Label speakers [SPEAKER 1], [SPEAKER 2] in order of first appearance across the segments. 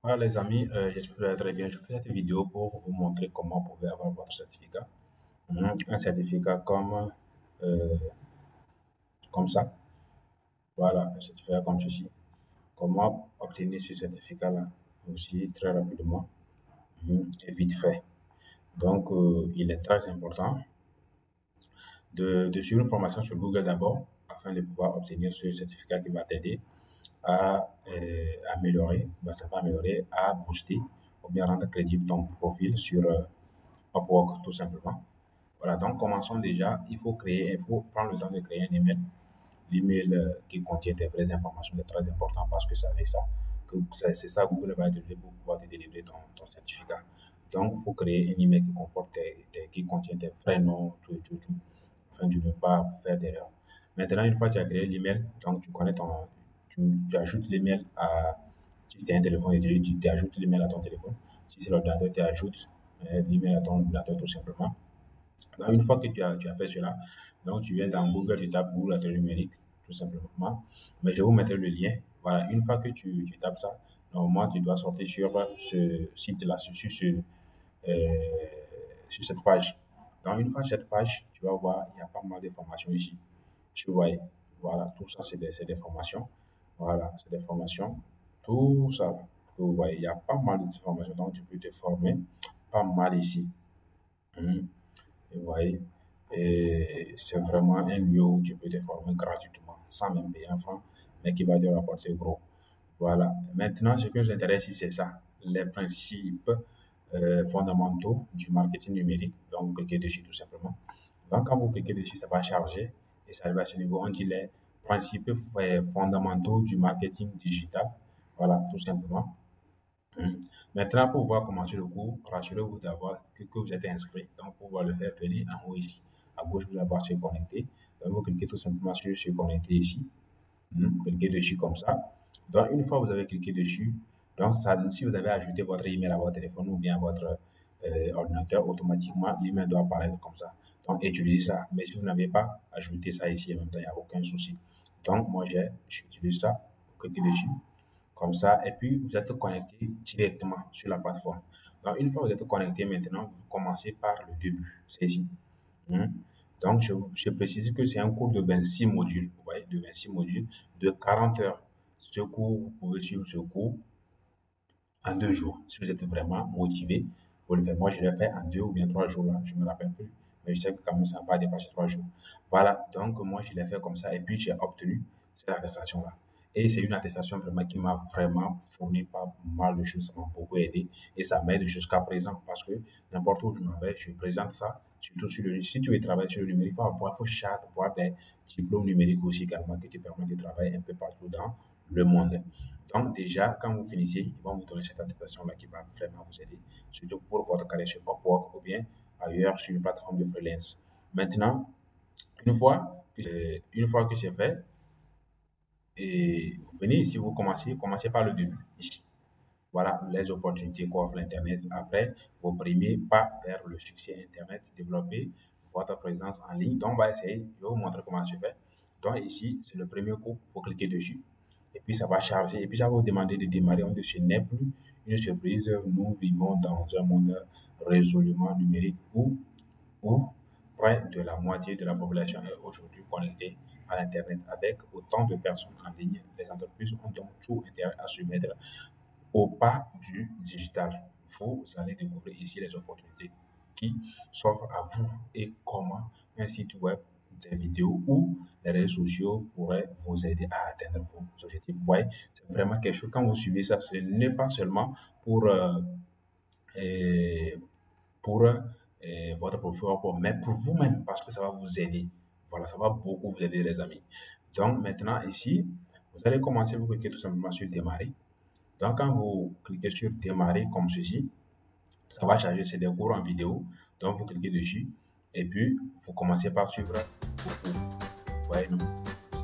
[SPEAKER 1] Voilà les amis, j'espère que vous allez très bien. Je fais cette vidéo pour vous montrer comment vous pouvez avoir votre certificat. Un certificat euh, comme ça. Voilà, un certificat comme ceci. Comment obtenir ce certificat-là aussi très rapidement et vite fait. Donc, il est très important de suivre une formation sur Google d'abord afin de pouvoir obtenir ce certificat qui va t'aider à améliorer, ça va améliorer, à booster ou bien rendre crédible ton profil sur Upwork tout simplement. Voilà, donc commençons déjà. Il faut prendre le temps de créer un email. L'email qui contient tes vraies informations est très important parce que c'est avec ça que c'est ça Google va utiliser pour pouvoir te délivrer ton certificat. Donc, il faut créer un email qui comporte qui contient tes vrais noms, tout, afin de ne pas faire d'erreur. Maintenant, une fois que tu as créé l'email, donc tu connais tu ajoutes l'email à, si c'est un téléphone, tu ajoutes l'email à ton téléphone. Si c'est l'ordinateur, tu ajoutes l'email à ton ordinateur tout simplement. Donc, une fois que tu as fait cela, donc tu viens dans Google, tu tapes Google Atelier numérique, tout simplement. Mais je vais vous mettre le lien. Voilà, une fois que tu tapes ça, normalement, tu dois sortir sur ce site-là, sur cette page. Donc, une fois sur cette page, tu vas voir, il y a pas mal d'informations ici. Tu vois, voilà, tout ça, c'est des formations. Voilà, c'est des formations. Tout ça, vous voyez, il y a pas mal d'informations. Donc, tu peux te former pas mal ici. Mhm. Et vous voyez, et c'est vraiment un lieu où tu peux te former gratuitement, sans même payer un franc, mais qui va te rapporter gros. Voilà. Maintenant, ce qui nous intéresse ici, c'est ça, les principes fondamentaux du marketing numérique. Donc, vous cliquez dessus tout simplement. Donc, quand vous cliquez dessus, ça va charger et ça va à ce niveau. On dit les principes fondamentaux du marketing digital. Voilà, tout simplement. Maintenant, pour pouvoir commencer le cours, rassurez-vous d'avoir que vous êtes inscrit. Donc, pour pouvoir le faire, venez en haut ici. À gauche, vous allez voir se connecter. Donc, vous cliquez tout simplement sur se connecter ici. Cliquez dessus comme ça. Donc, une fois que vous avez cliqué dessus, donc ça, si vous avez ajouté votre email à votre téléphone ou bien à votre ordinateur, automatiquement, l'email doit apparaître comme ça. Donc, utilisez ça. Mais si vous n'avez pas ajouté ça ici en même temps, il n'y a aucun souci. Donc, moi, j'utilise ça. Cliquez dessus comme ça, et puis vous êtes connecté directement sur la plateforme. Donc, une fois que vous êtes connecté maintenant, vous commencez par le début, c'est ici. Hein. Donc, je précise que c'est un cours de 26 modules, vous voyez, de 26 modules, de 40 heures. Ce cours, vous pouvez suivre ce cours en 2 jours. Si vous êtes vraiment motivé, vous le faites. Moi, je l'ai fait en 2 ou bien 3 jours, là, je ne me rappelle plus. Mais je sais que quand même, ça n'a pas dépassé 3 jours. Voilà, donc moi, je l'ai fait comme ça. Et puis, j'ai obtenu cette attestation-là. Et c'est une attestation vraiment qui m'a vraiment fourni pas mal de choses. Ça m'a beaucoup aidé. Et ça m'aide jusqu'à présent. Parce que n'importe où je m'en vais, je présente ça. Surtout sur le, si tu veux travailler sur le numérique, il faut avoir des diplômes numériques aussi également qui te permettent de travailler un peu partout dans le monde. Donc déjà, quand vous finissez, ils vont vous donner cette attestation-là qui va vraiment vous aider, surtout pour votre carrière sur Upwork ou bien ailleurs sur une plateforme de freelance. Maintenant, une fois que c'est fait, et vous venez ici, commencez par le début, ici. Voilà les opportunités qu'offre l'Internet. Après, vos premiers pas vers le succès Internet, développer votre présence en ligne. Donc, on va essayer, je vais vous montrer comment se fait. Donc, ici, c'est le premier coup, vous cliquez dessus. Et puis, ça va charger. Et puis, ça va vous demander de démarrer. Ce n'est plus une surprise. Nous vivons dans un monde résolument numérique où près de la moitié de la population est aujourd'hui connectée à l'Internet. Avec autant de personnes en ligne, les entreprises ont donc tout intérêt à se mettre au pas du digital. Vous allez découvrir ici les opportunités qui s'offrent à vous et comment un site web, des vidéos ou les réseaux sociaux pourraient vous aider à atteindre vos objectifs. Vous voyez, c'est vraiment quelque chose. Quand vous suivez ça, ce n'est pas seulement euh, pour votre profil, mais pour vous-même, parce que ça va vous aider. Voilà, ça va beaucoup vous aider, les amis. Donc, maintenant, ici, vous allez commencer, vous cliquez tout simplement sur démarrer. Donc, quand vous cliquez sur démarrer comme ceci, ça va charger, c'est des cours en vidéo. Donc, vous cliquez dessus et puis vous commencez par suivre vos cours. Vous voyez, non?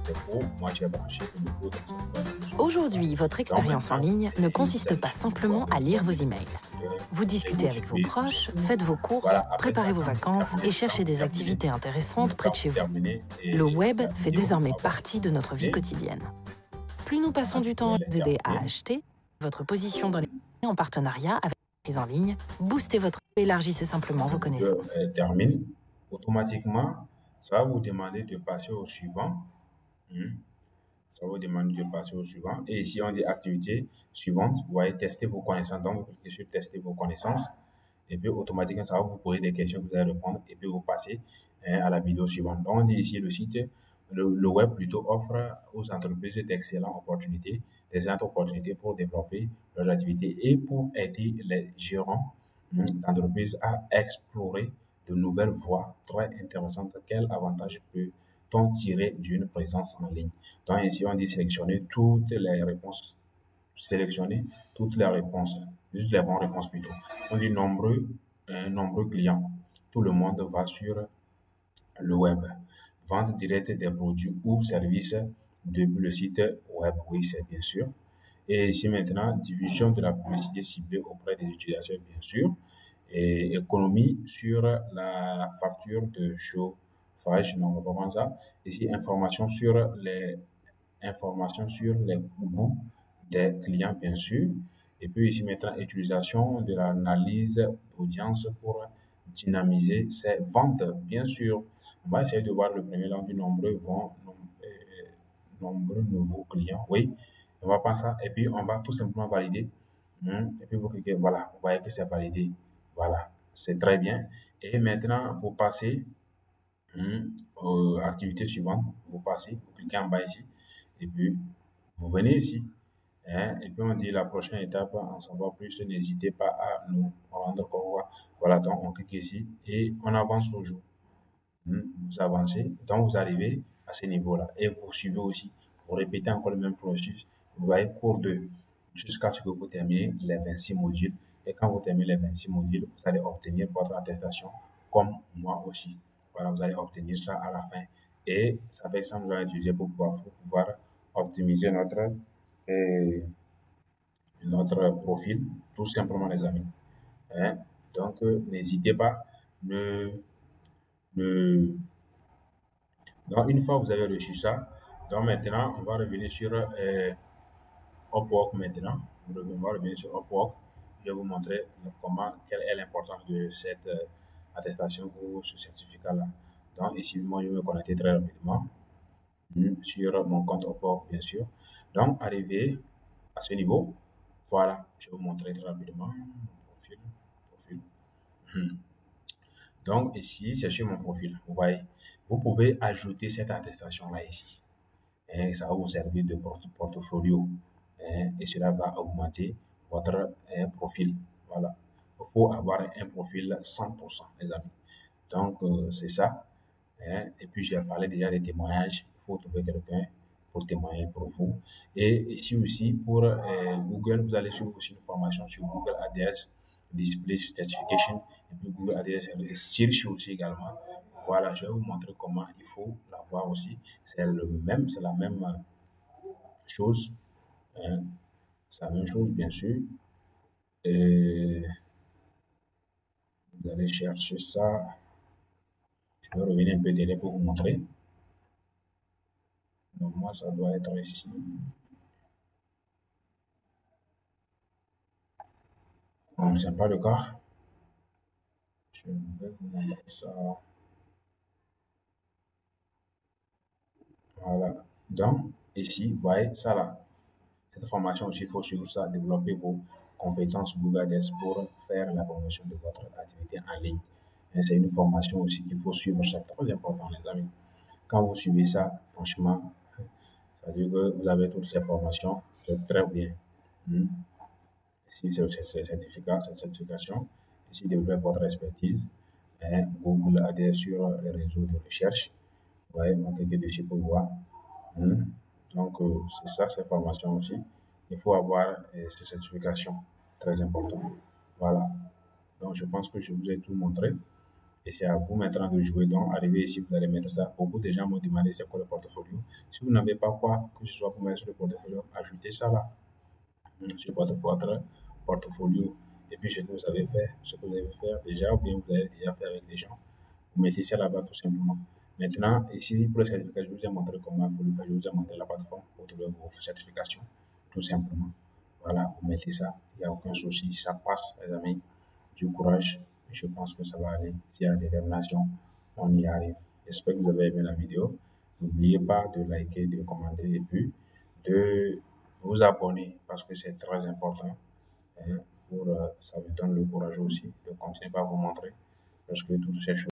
[SPEAKER 1] C'est des cours. Moi, j'ai branché le cours.
[SPEAKER 2] Aujourd'hui, votre expérience en ligne ne consiste pas simplement à lire vos emails. Vous discutez avec vos proches, faites vos courses, préparez vos vacances et cherchez des activités intéressantes près de chez vous. Le web fait désormais partie de notre vie quotidienne. Plus nous passons du temps à nous aider à acheter, votre position dans les en partenariat avec les en ligne, boostez votre... Élargissez simplement vos connaissances.
[SPEAKER 1] Termine. Automatiquement, ça va vous demander de passer au suivant. Ça va vous demander de passer au suivant. Et ici, on dit activité suivante. Vous voyez, tester vos connaissances. Donc, vous cliquez sur tester vos connaissances. Et puis, automatiquement, ça va vous poser des questions que vous allez répondre. Et puis, vous passez à la vidéo suivante. Donc, on dit ici, le site, le web plutôt offre aux entreprises d'excellentes opportunités pour développer leurs activités et pour aider les gérants d'entreprises à explorer de nouvelles voies très intéressantes. Quel avantage peut-on tirer d'une présence en ligne? Donc, ici, on dit sélectionner toutes les réponses. Sélectionner toutes les réponses. Juste les bonnes réponses plutôt. On dit nombreux clients. Tout le monde va sur le web. Vente directe des produits ou services depuis le site web. Oui, c'est bien sûr. Et ici maintenant, diffusion de la publicité ciblée auprès des utilisateurs, bien sûr. Et économie sur la facture de chauffage, non, on va pas prendre ça. Ici, information sur les goûts des clients, bien sûr. Et puis ici maintenant, utilisation de l'analyse d'audience pour dynamiser ses ventes, bien sûr. On va essayer de voir le premier là du nombreux nouveaux clients. Oui, on va prendre ça et puis on va tout simplement valider. Et puis vous cliquez, voilà, vous voyez que c'est validé. Voilà, c'est très bien. Et maintenant, vous passez aux activités suivantes. Vous passez, vous cliquez en bas ici. Et puis, vous venez ici. Et puis, on dit la prochaine étape, en savoir plus, n'hésitez pas à nous rendre compte. Voilà, donc on clique ici et on avance toujours. Vous avancez, donc vous arrivez à ce niveau-là. Et vous suivez aussi, vous répétez encore le même processus. Vous voyez, cours 2, jusqu'à ce que vous terminez les 26 modules. Et quand vous terminez les 26 modules, vous allez obtenir votre attestation, comme moi aussi. Voilà, vous allez obtenir ça à la fin. Et ça fait ça, nous allons utiliser pour pouvoir optimiser notre profil, tout simplement, les amis. Donc, n'hésitez pas, donc, une fois que vous avez reçu ça, donc maintenant, on va revenir sur Upwork maintenant. On va revenir sur Upwork. Je vais vous montrer quelle est l'importance de cette attestation ou ce certificat-là. Donc, ici, moi, je vais me connecter très rapidement sur mon compte Upwork, bien sûr. Donc, arrivé à ce niveau, voilà, je vais vous montrer très rapidement mon profil. Donc, ici, c'est sur mon profil. Vous voyez, vous pouvez ajouter cette attestation-là ici. Et ça va vous servir de portfolio. Et cela va augmenter votre profil. Voilà. Il faut avoir un profil 100%, les amis. Donc, c'est ça. Et puis, j'ai parlé déjà des témoignages. Il faut trouver quelqu'un pour témoigner pour vous. Et ici aussi, pour Google, vous allez suivre aussi une formation sur Google ADS, Display Certification, et puis Google ADS Search aussi également. Voilà, je vais vous montrer comment il faut l'avoir aussi. C'est la même chose. C'est la même chose, bien sûr. Et vous allez chercher ça. Je vais revenir un peu derrière pour vous montrer. Donc, moi, ça doit être ici. Bon, ce n'est pas le cas. Je vais vous montrer ça. Voilà. Donc, ici, vous voyez ça là. Cette formation aussi, il faut suivre ça, développer vos compétences Google Ads pour faire la promotion de votre activité en ligne. C'est une formation aussi qu'il faut suivre, c'est très important, les amis. Quand vous suivez ça, franchement, ça veut dire que vous avez toutes ces formations, c'est très bien. Ici, c'est cette certification. Ici, développer votre expertise. Google Ads sur les réseaux de recherche. Vous voyez, on clique dessus pour voir. Donc, c'est ça, ces formations aussi. Il faut avoir ces certifications, très important. Voilà. Donc, je pense que je vous ai tout montré. Et c'est à vous maintenant de jouer. Donc, arrivez ici, vous allez mettre ça. Beaucoup de gens m'ont demandé c'est quoi le portfolio. Si vous n'avez pas quoi que ce soit pour mettre sur le portfolio, ajoutez ça là. Sur votre portfolio. Et puis, ce que vous avez fait, ce que vous avez fait déjà, ou bien vous avez déjà fait avec des gens, vous mettez ça là-bas tout simplement. Maintenant, ici, pour le certificat, je vous ai montré comment il faut le faire. Je vous ai montré la plateforme pour trouver vos certifications, tout simplement. Voilà, vous mettez ça, il n'y a aucun souci, ça passe, les amis. Du courage, je pense que ça va aller. S'il y a des révélations, on y arrive. J'espère que vous avez aimé la vidéo. N'oubliez pas de liker, de commenter et puis de vous abonner parce que c'est très important. Hein, ça vous donne le courage aussi de continuer à vous montrer parce que toutes ces choses